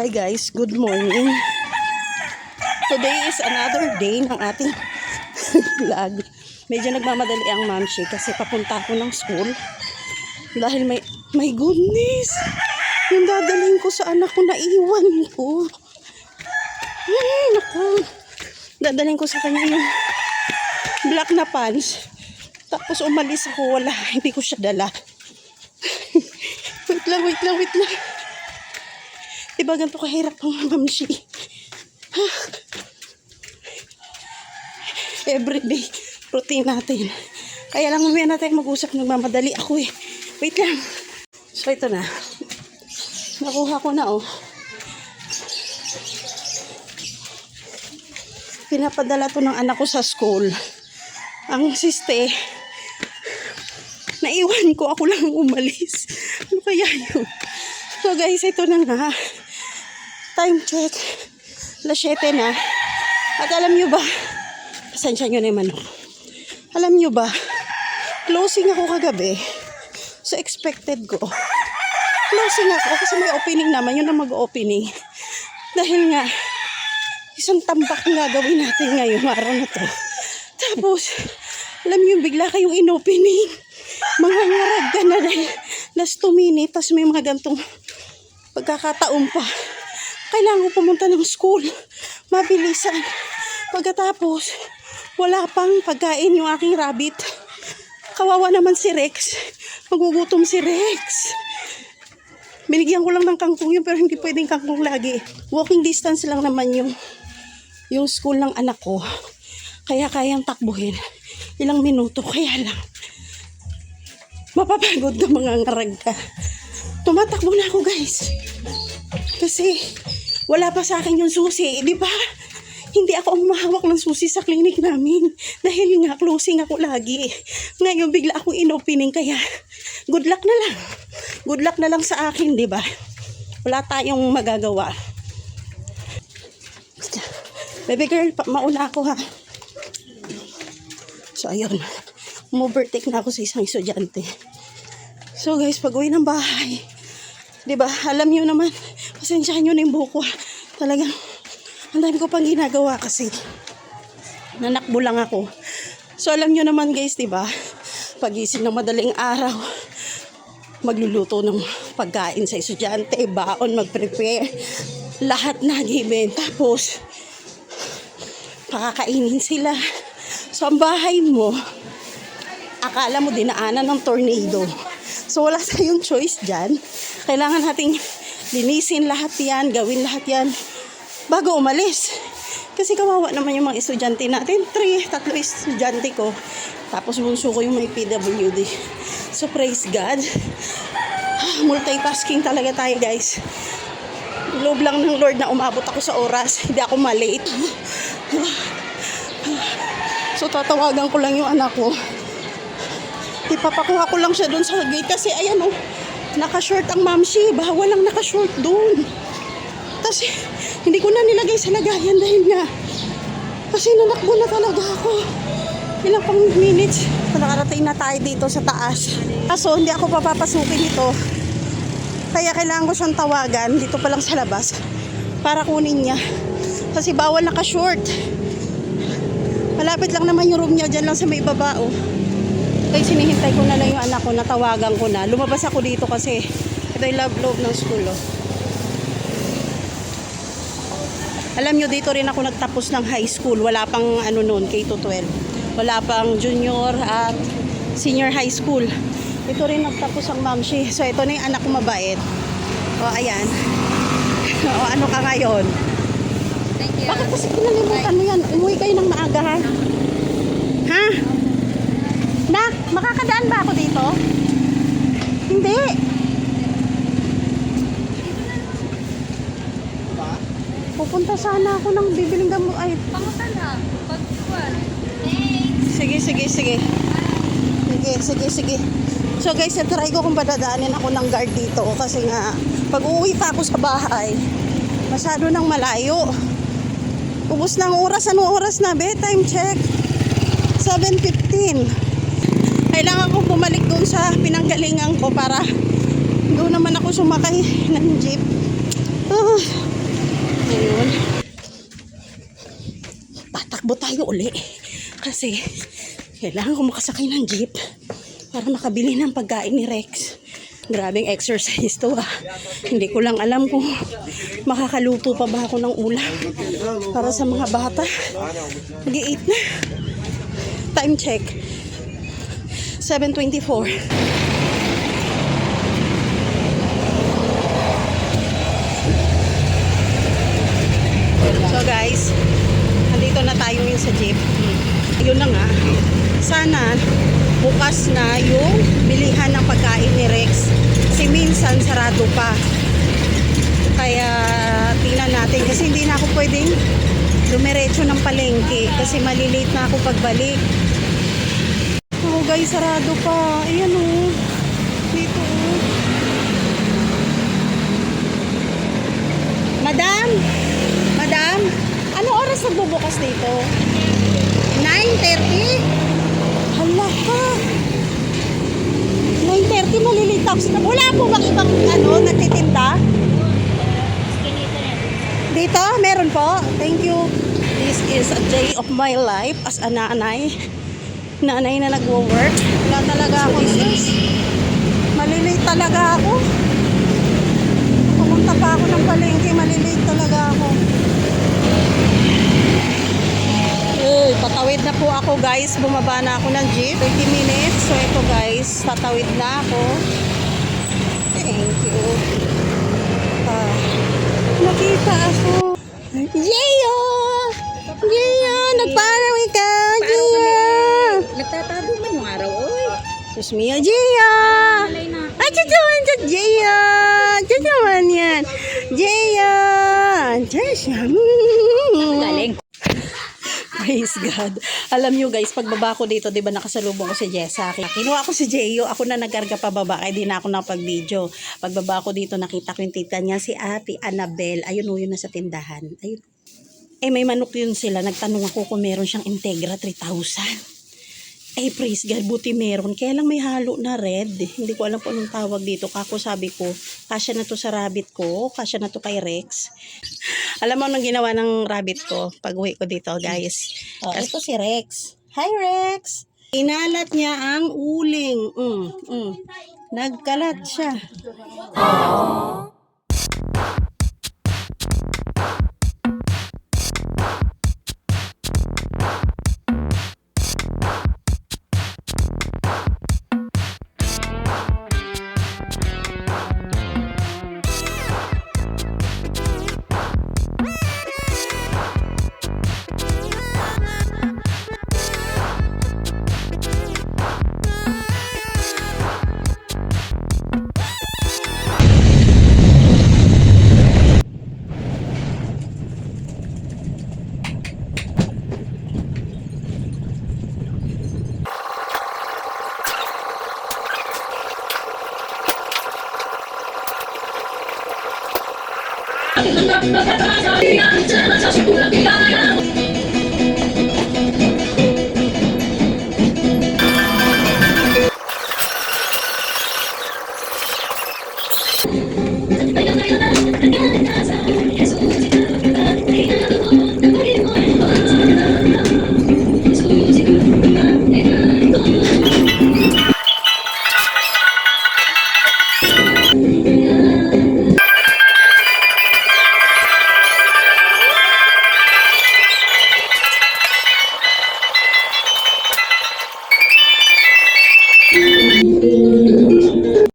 Hi guys, good morning. Today is another day ng ating vlog. Medyo nagmamadali ang mamshi kasi papunta ako ng school. Dahil my goodness, yung dadalhin ko sa anak ko naiwan ko. Ay, naku. Dadalhin ko sa kanya yung black na pants. Tapos umalis ako, wala, hindi ko siya dala. wait lang. Diba ganito kahirap ang mamshi? Everyday routine natin. Kaya lang mamaya natin mag-usap, nagmamadali ako eh. Wait lang. So ito na. Nakuha ko na oh. Pinapadala to ng anak ko sa school. Ang siste, naiwan ko, ako lang umalis. Ano kaya yun? So guys, ito na nga. Time check. Alas 7 na. At alam nyo ba, pasensya nyo na yung manok. Alam nyo ba, closing ako kagabi. So expected ko. Closing ako kasi may opening naman. Yun na mag-opening. Dahil nga, isang tambak ang gagawin natin ngayong araw na to. Tapos, alam nyo, bigla kayong in-opening. Mga ngarag ka na dahil last 2 minutes. Tapos may mga gantong pagkakataon pa. Kailangan ko pumunta ng school. Mabilisan. Pagkatapos, wala pang pagkain yung aking rabbit. Kawawa naman si Rex. Magugutom si Rex. Binigyan ko lang ng kangkong yun pero hindi pwedeng kangkong lagi. Walking distance lang naman yung school ng anak ko. Kaya kayang takbuhin. Ilang minuto. Kaya lang. Mapapagod ka, mga ngarag ka. Tumatakbo na ako guys. Kasi wala pa sa akin yung susi. Di ba? Hindi ako ang mahawak ng susi sa clinic namin. Dahil nga closing ako lagi. Ngayon bigla akong inopening kaya good luck na lang. Good luck na lang sa akin, di ba? Wala tayong magagawa. Baby girl, mauna ako ha. So ayun. Umovertake na ako sa isang estudyante. So guys, pag uwi ng bahay, di ba? Alam niyo naman, pasensyahan niyo na yung buhok ko. Talagang ang dami ko pang ginagawa kasi nanakbo lang ako. So alam nyo naman guys, diba? Pagising ng madaling araw, magluluto ng pagkain sa estudyante, baon, mag-prepare, lahat na given. Tapos, pakakainin sila. So ang bahay mo, akala mo dinaanan ng tornado. So wala tayong choice dyan. Kailangan nating linisin lahat yan, gawin lahat yan bago umalis. Kasi kawawa naman yung mga estudyante natin. 3 estudyante ko. Tapos bunso ko yung may PWD. So praise God. Multitasking talaga tayo guys. Loob lang ng Lord na umabot ako sa oras. Hindi ako malate. So tatawagan ko lang yung anak ko. Ipapakuha ko lang siya dun sa gate. Kasi ayan oh, naka-short ang mamshi. Bawal lang naka-short dun. Kasi hindi ko na nilagay sa lagayan dahil nga kasi nanakbo na talaga ako. Ilang pang minutes nakarating na tayo dito sa taas. Kaso hindi ako papapasukin ito. Kaya kailangan ko siyang tawagan dito pa lang sa labas para kunin niya. Kasi bawal naka-short. Malapit lang naman yung room niya dyan lang sa may babao. Kaya sinihintay ko na lang yung anak ko, natawagan ko na. Lumabas ako dito kasi ito yung loob ng school oh. Alam nyo, dito rin ako nagtapos ng high school. Wala pang ano noon, K-12. Wala pang junior at senior high school. Ito rin nagtapos ang mamshi. So, ito na yung anak ko mabait. O, ayan. O, ano ka ngayon? Thank you. Bakit kasi pinalimutan mo yan? Umuwi kayo ng maaga, ha? Ha? Nak, makakadaan ba ako dito? Hindi. Pupunta sana ako ng bibiling gamot. Ay, Pangutan na. Pagkuhan. Sige. So guys, natry ko kung padadaanin ako ng guard dito. Kasi nga, pag uuwi pa ako sa bahay, masyado nang malayo. Ubus ng oras. Anong oras na? Time check. 7:15. Kailangan ko bumalik doon sa pinanggalingan ko para doon naman ako sumakay ng jeep. Ngayon, tatakbo tayo uli. Kasi, kailangan ko makasakay ng jeep para makabili ng pagkain ni Rex. Grabing exercise to ah. Hindi ko lang alam kung makakaluto pa ba ako ng ulam para sa mga bata. Mag-i-eat na. Time check. 7:24. So guys, nandito na tayo ngayon sa jeep. Yun na nga. Sana bukas na yung bilihan ng pagkain ni Rex. Kasi minsan sarado pa. Kaya tingnan natin kasi hindi na ako pwedeng dumiretso ng palengke kasi malilate na ako pagbalik. Oh guys, sarado pa. Ayan oh. Dito oh. Madam? Madam? Anong oras nagbubukas dito? 9:30? Hala ka. 9:30 malilate ako. Wala po bang ibang nagtitinda? Dito? Meron po? Thank you. This is a day of my life as a nanay. Nanay na nagwo-work. Wala talaga ako. Malilate talaga ako. Pumunta pa ako ng palengke. Malilate talaga ako. Patawid na po ako guys. Bumaba na ako ng jeep. 30 minutes. So ito guys, tatawid na ako. Thank you. Nakita ako. Gio! Gio! Nagparawi ka! Gio! Nagtatago man yung araw, oy. Sus mio, Gio! Malay na. Ay, chuchuan sa Gio! Chuchuan yan! Gio! Chuchuan! Galing. Praise God. Alam nyo guys, pagbaba ko dito, di ba nakasalubong ko si Jessa. Kinuha ko si Jeyo, ako na nagkarga pababa, kaya di na ako napag-video. Pagbaba ko dito, nakita ko yung tita niya, si Ate Annabel. Ayun o, yun na sa tindahan. Ayun. May manok yun sila. Nagtanong ako kung meron siyang Integra 3000. Praise God, buti meron. Kaya lang may halo na red. Hindi ko alam kung anong tawag dito. Kako sabi ko, kasya na to sa rabbit ko, kasya na to kay Rex. Alam mo anong ginawa ng rabbit ko pag uwi ko dito, guys? Ito si Rex. Hi, Rex! Inalat niya ang uling. Nagkalat siya. Aww.